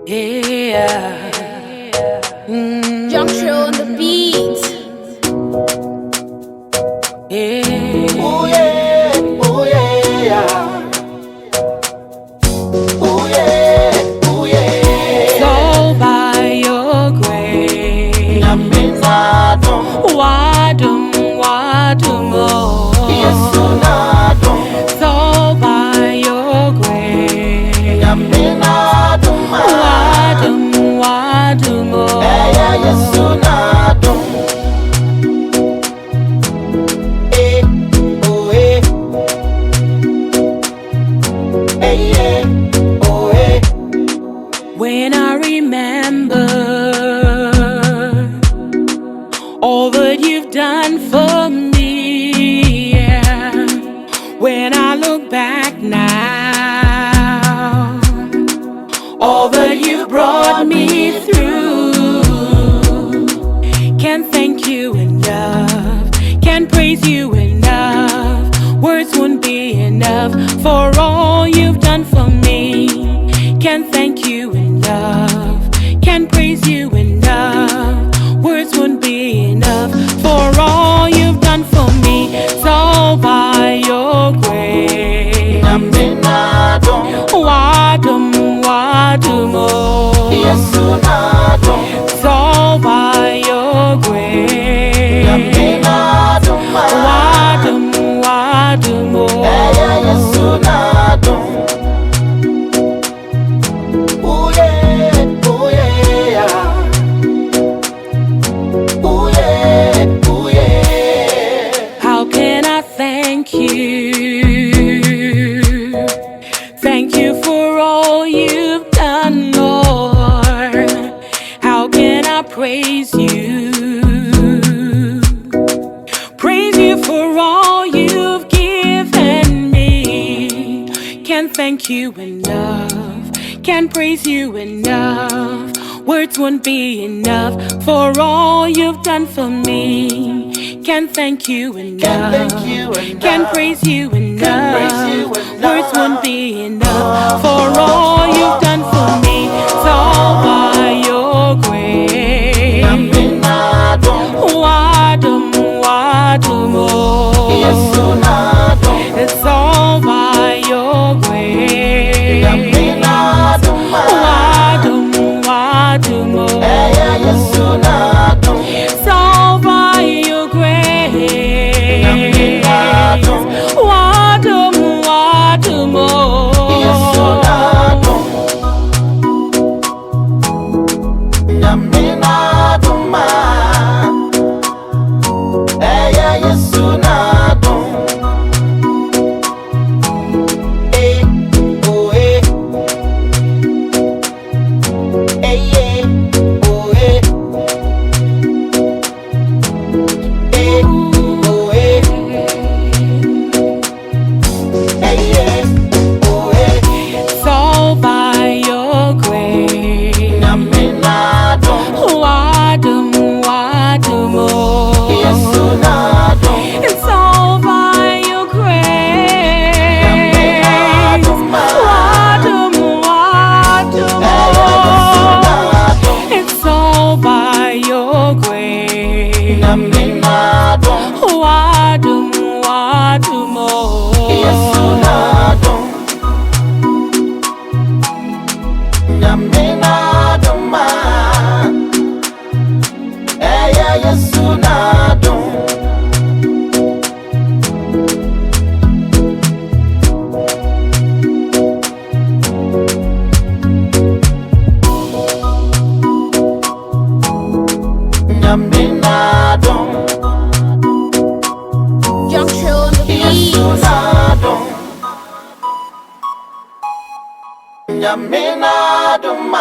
Yeah. Juncture on the beat. Yeah. Ooh yeah, ooh yeah, ooh yeah, ooh It's yeah. all by your grace. Naminadum, Wadum, Yesu oh. nadum, It's all by your grace. Naminadum, Wadum, Eya Yesu oh. nadum. Eh, oh eh, eh yeah, oh eh. When I remember all that you've done for me, yeah. When I look back now, all that you brought me through, can't thank you enough, can't praise you enough. Words won't be enough for all you've done for me. Can't thank you enough, can't praise you enough. Words won't be enough for all you've done for me. It's all by your grace. Naminadum, Wadum, oh. Yesu nadum, It's all by your grace. Naminadum, Wadum, Eya Yesu oh. nadum. Ooh yeah, ooh yeah, ooh yeah, ooh yeah. How can I thank you? Thank you for all you've done, Lord. How can I praise you? Praise you for all you've given me. Can't thank you enough, can't praise you enough. Words won't be enough for all you've done for me. Can't thank you enough, Can't thank you enough. can't praise you enough. praise you enough. Words won't be enough for all you've done for me. It's all by your grace. Naminadum, Wadum, Yesu oh. nadum, It's all by your grace. Naminadum, Wadum, Eya Yesu oh. nadum, It's all by your grace. Naminadum, Wadum, Yesu oh. nadum, Naminadum, Eya Yesu nadum. Eh, oh eh, eh yeah, oh eh, eh, oh eh, eh yeah, oh eh. It's all by your grace. Naminadum, Wadum, oh. Yesu nadum, It's all by your grace. Naminadum, Wadum, Eya Yesu oh. nadum, It's all by your grace. Naminadum, Wadum, Yesu oh. nadum, Naminadum, Eya Yesu nadum. Naminadum, Juncture on the Yesu beat. nadum, Naminadum.